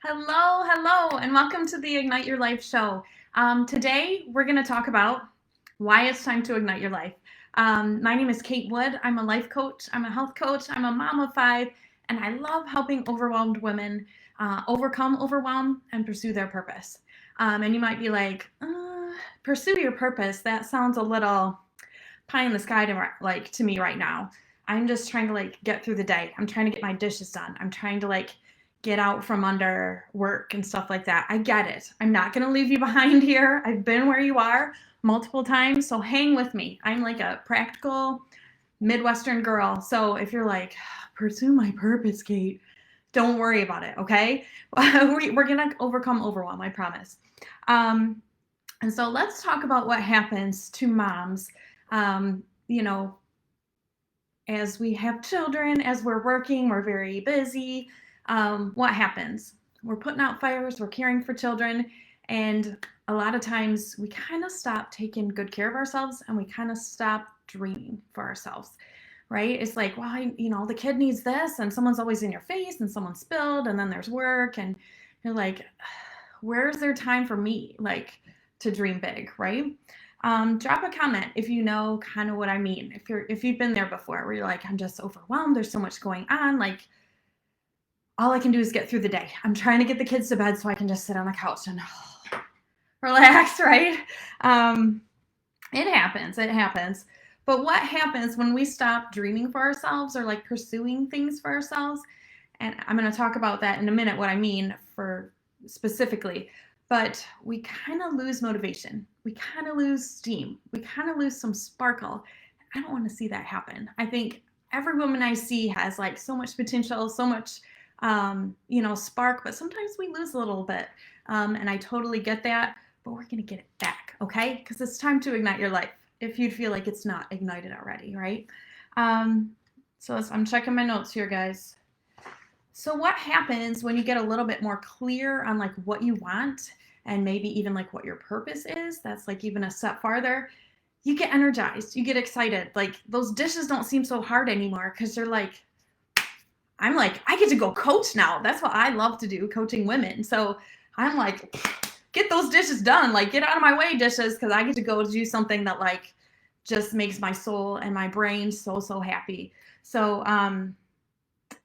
Hello, and welcome to the Ignite Your Life show. Today, we're going to talk about why it's time to ignite your life. My name is Kate Wood. I'm a life coach, I'm a health coach, I'm a mom of five, and I love helping overwhelmed women overcome overwhelm and pursue their purpose. And you might be like, pursue your purpose. That sounds a little pie in the sky to me right now. I'm just trying to get through the day. I'm trying to get my dishes done. I'm trying to get out from under work and stuff like that. I get it. I'm not going to leave you behind here. I've been where you are multiple times, so hang with me. I'm like a practical Midwestern girl. So if you're like, pursue my purpose, Kate, don't worry about it, okay? We're going to overcome overwhelm, I promise. And so let's talk about what happens to moms, um, you know, as we have children, as we're working, we're very busy. What happens? We're putting out fires, we're caring for children, and a lot of times we kind of stop taking good care of ourselves and we kind of stop dreaming for ourselves, right? It's like, well, the kid needs this, and someone's always in your face, and someone spilled, and then there's work, and you're like, where's there time for me, to dream big, right? Drop a comment if you know kind of what I mean. If you've been there before, where you're like, I'm just overwhelmed. There's so much going on. Like, all I can do is get through the day. I'm trying to get the kids to bed so I can just sit on the couch and relax, right? It happens. It happens. But what happens when we stop dreaming for ourselves or pursuing things for ourselves? And I'm going to talk about that in a minute, what I mean for specifically. But we kind of lose motivation. We kind of lose steam. We kind of lose some sparkle. I don't want to see that happen. I think every woman I see has so much potential, so much, spark, but sometimes we lose a little bit. And I totally get that, but we're going to get it back, okay? Because it's time to ignite your life if you'd feel like it's not ignited already, right? So I'm checking my notes here, guys. So what happens when you get a little bit more clear on what you want and maybe even what your purpose is? That's even a step farther. You get energized, you get excited. Those dishes don't seem so hard anymore because you're I get to go coach now. That's what I love to do, coaching women. So I'm like, get those dishes done. Get out of my way, dishes, because I get to go do something that just makes my soul and my brain so happy. So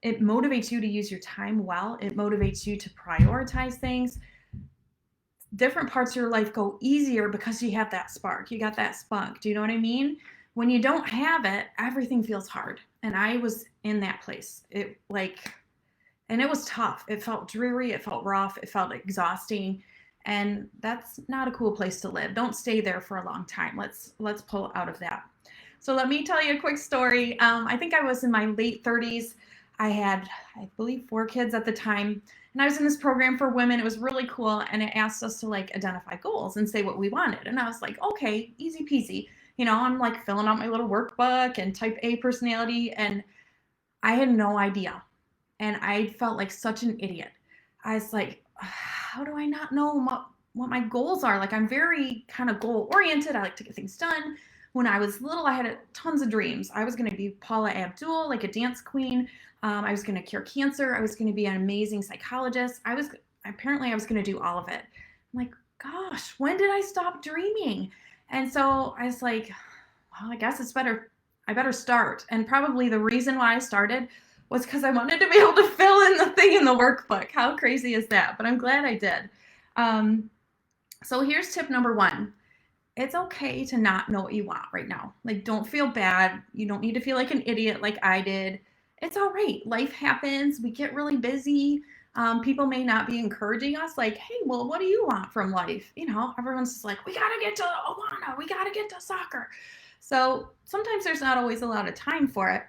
it motivates you to use your time well. It motivates you to prioritize things. Different parts of your life go easier because you have that spark. You got that spunk. Do you know what I mean? When you don't have it, everything feels hard. And I was in that place. And it was tough. It felt dreary. It felt rough. It felt exhausting. And that's not a cool place to live. Don't stay there for a long time. Let's pull out of that. So let me tell you a quick story. I think I was in my late 30s. I had, I believe, 4 kids at the time. And I was in this program for women. It was really cool. And it asked us to identify goals and say what we wanted. And I was like, okay, easy peasy. I'm filling out my little workbook and type A personality. And I had no idea. And I felt like such an idiot. I was like, how do I not know what my goals are? I'm very kind of goal oriented. I like to get things done. When I was little, I had tons of dreams. I was going to be Paula Abdul, a dance queen. I was going to cure cancer. I was going to be an amazing psychologist. I was going to do all of it. I'm like, gosh, when did I stop dreaming? And so I was like, well, I guess I better start. And probably the reason why I started was because I wanted to be able to fill in the thing in the workbook. How crazy is that? But I'm glad I did. So here's tip number 1. It's okay to not know what you want right now. Don't feel bad. You don't need to feel like an idiot like I did. It's all right. Life happens. We get really busy. People may not be encouraging us hey, well, what do you want from life? Everyone's just we got to get to Awana. We got to get to soccer. So sometimes there's not always a lot of time for it.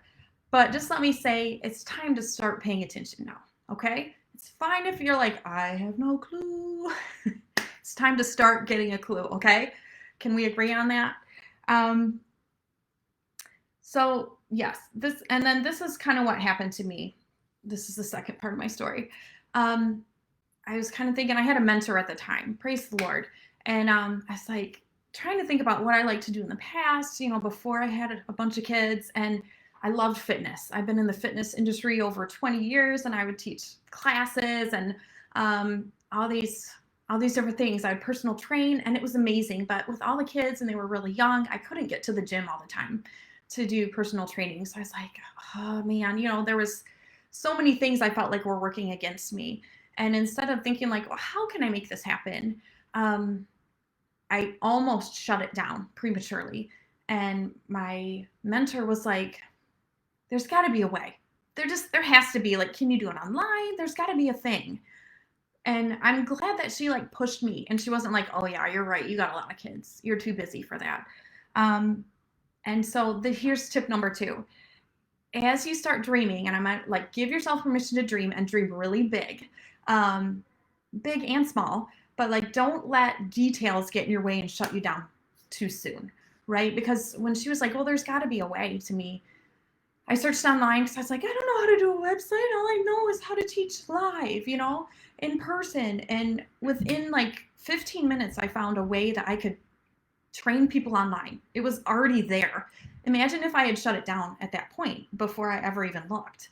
But just let me say, it's time to start paying attention now, okay? It's fine if you're I have no clue. It's time to start getting a clue, okay? Can we agree on that? So yes, this is kind of what happened to me. This is the second part of my story. I was kind of thinking, I had a mentor at the time, praise the Lord. And I was trying to think about what I liked to do in the past, before I had a bunch of kids. And I loved fitness. I've been in the fitness industry over 20 years, and I would teach classes, and all these different things. I had personal train, and it was amazing. But with all the kids, and they were really young, I couldn't get to the gym all the time to do personal training. So I was like, oh man, there was so many things I felt like were working against me. And instead of thinking like, well, how can I make this happen? I almost shut it down prematurely. And my mentor was like, there's got to be a way. There has to be, like, can you do it online? There's got to be a thing. And I'm glad that she like pushed me, and she wasn't like, oh yeah, you're right, you got a lot of kids, you're too busy for that. And so here's tip number 2. As you start dreaming, and I might like give yourself permission to dream, and dream really big, big and small, but like don't let details get in your way and shut you down too soon, right? Because when she was like, well, there's got to be a way, to me, I searched online because I was like, I don't know how to do a website. All I know is how to teach live, in person. And within like 15 minutes, I found a way that I could train people online. It was already there. Imagine if I had shut it down at that point before I ever even looked,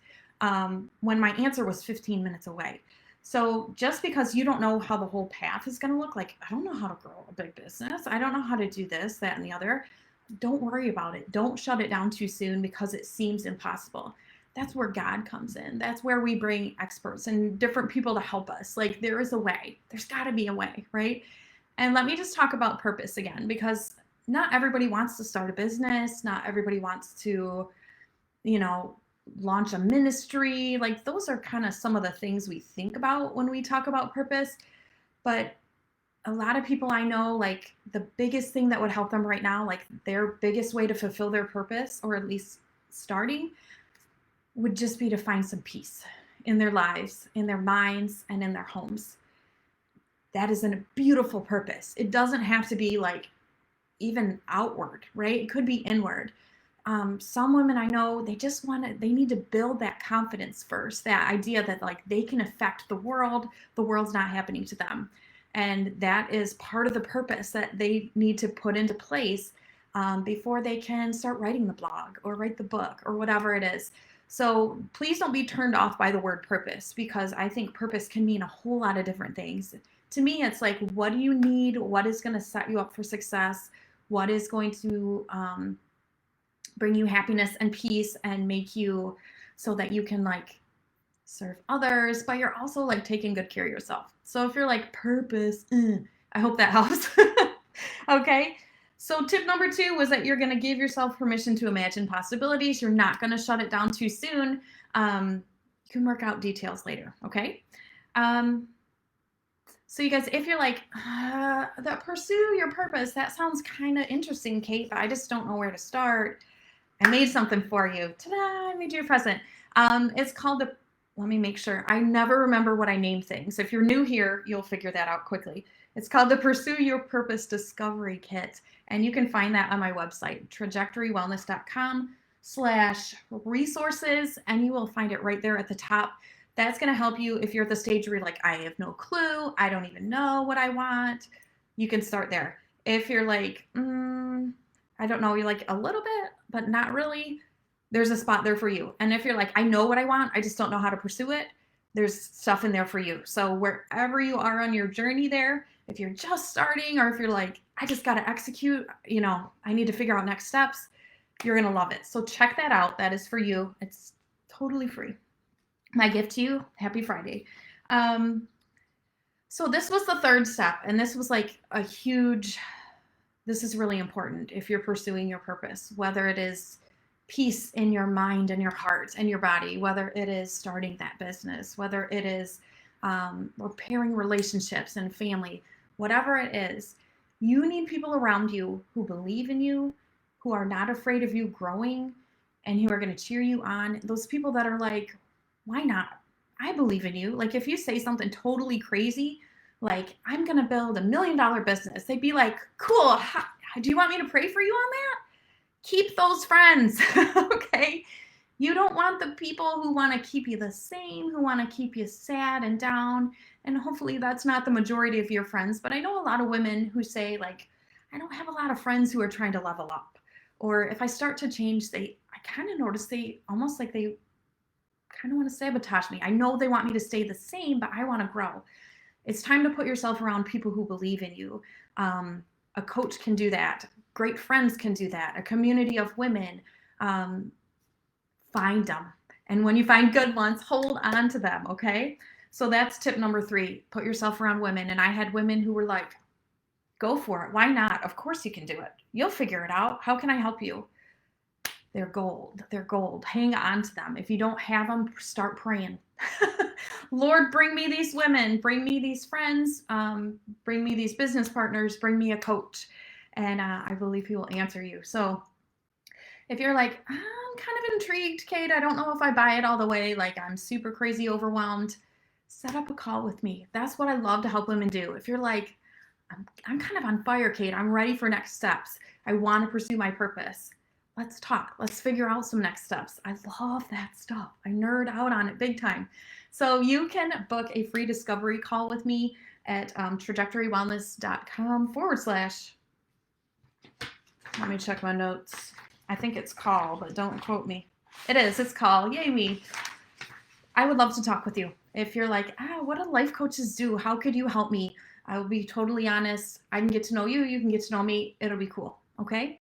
when my answer was 15 minutes away. So just because you don't know how the whole path is going to look, like, I don't know how to grow a big business, I don't know how to do this, that, and the other, don't worry about it. Don't shut it down too soon because it seems impossible. That's where God comes in. That's where we bring experts and different people to help us. Like, there is a way. There's got to be a way, right? And let me just talk about purpose again, because not everybody wants to start a business. Not everybody wants to, launch a ministry. Like, those are kind of some of the things we think about when we talk about purpose. But a lot of people I know, like, the biggest thing that would help them right now, like their biggest way to fulfill their purpose, or at least starting, would just be to find some peace in their lives, in their minds, and in their homes. That is a beautiful purpose. It doesn't have to be like even outward, right? It could be inward. Some women I know, they need to build that confidence first, that idea that like they can affect the world's not happening to them. And that is part of the purpose that they need to put into place before they can start writing the blog or write the book or whatever it is. So please don't be turned off by the word purpose, because I think purpose can mean a whole lot of different things. To me, it's like, what do you need? What is going to set you up for success? What is going to bring you happiness and peace and make you so that you can like serve others, but you're also like taking good care of yourself. So if you're like purpose, I hope that helps. Okay. So tip number 2 was that you're going to give yourself permission to imagine possibilities. You're not going to shut it down too soon. You can work out details later. Okay. So you guys, if you're like, that pursue your purpose, that sounds kind of interesting, Kate, but I just don't know where to start. I made something for you. Ta-da, I made you a present. It's called let me make sure. I never remember what I name things. If you're new here, you'll figure that out quickly. It's called the Pursue Your Purpose Discovery Kit. And you can find that on my website, trajectorywellness.com/resources. And you will find it right there at the top. That's going to help you if you're at the stage where you're like, I have no clue. I don't even know what I want. You can start there. If you're like, I don't know, you're like a little bit, but not really, there's a spot there for you. And if you're like, I know what I want, I just don't know how to pursue it, there's stuff in there for you. So wherever you are on your journey there, if you're just starting, or if you're like, I just got to execute, I need to figure out next steps, you're going to love it. So check that out. That is for you. It's totally free. My gift to you, happy Friday. So this was the 3rd step. And this was like this is really important if you're pursuing your purpose, whether it is peace in your mind and your heart and your body, whether it is starting that business, whether it is repairing relationships and family, whatever it is, you need people around you who believe in you, who are not afraid of you growing, and who are going to cheer you on. Those people that are like, why not? I believe in you. Like, if you say something totally crazy, like, I'm going to build $1 million business, they'd be like, cool. Do you want me to pray for you on that? Keep those friends. Okay. You don't want the people who want to keep you the same, who want to keep you sad and down. And hopefully that's not the majority of your friends. But I know a lot of women who say, like, I don't have a lot of friends who are trying to level up. Or if I start to change, I kind of notice they almost like they kind of want to sabotage me. I know they want me to stay the same, but I want to grow. It's time to put yourself around people who believe in you. A coach can do that. Great friends can do that. A community of women. Find them. And when you find good ones, hold on to them, okay? So that's tip number 3. Put yourself around women. And I had women who were like, go for it. Why not? Of course you can do it. You'll figure it out. How can I help you? They're gold. They're gold. Hang on to them. If you don't have them, start praying. Lord, bring me these women. Bring me these friends. Bring me these business partners. Bring me a coach. And I believe he will answer you. So if you're like, I'm kind of intrigued, Kate, I don't know if I buy it all the way, like I'm super crazy overwhelmed, set up a call with me. That's what I love to help women do. If you're like, I'm kind of on fire, Kate, I'm ready for next steps, I want to pursue my purpose, let's talk, let's figure out some next steps. I love that stuff. I nerd out on it big time. So you can book a free discovery call with me at trajectorywellness.com/. Let me check my notes. I think it's call, but don't quote me. It is, it's call. Yay me. I would love to talk with you. If you're like, what do life coaches do? How could you help me? I will be totally honest. I can get to know you. You can get to know me. It'll be cool. Okay?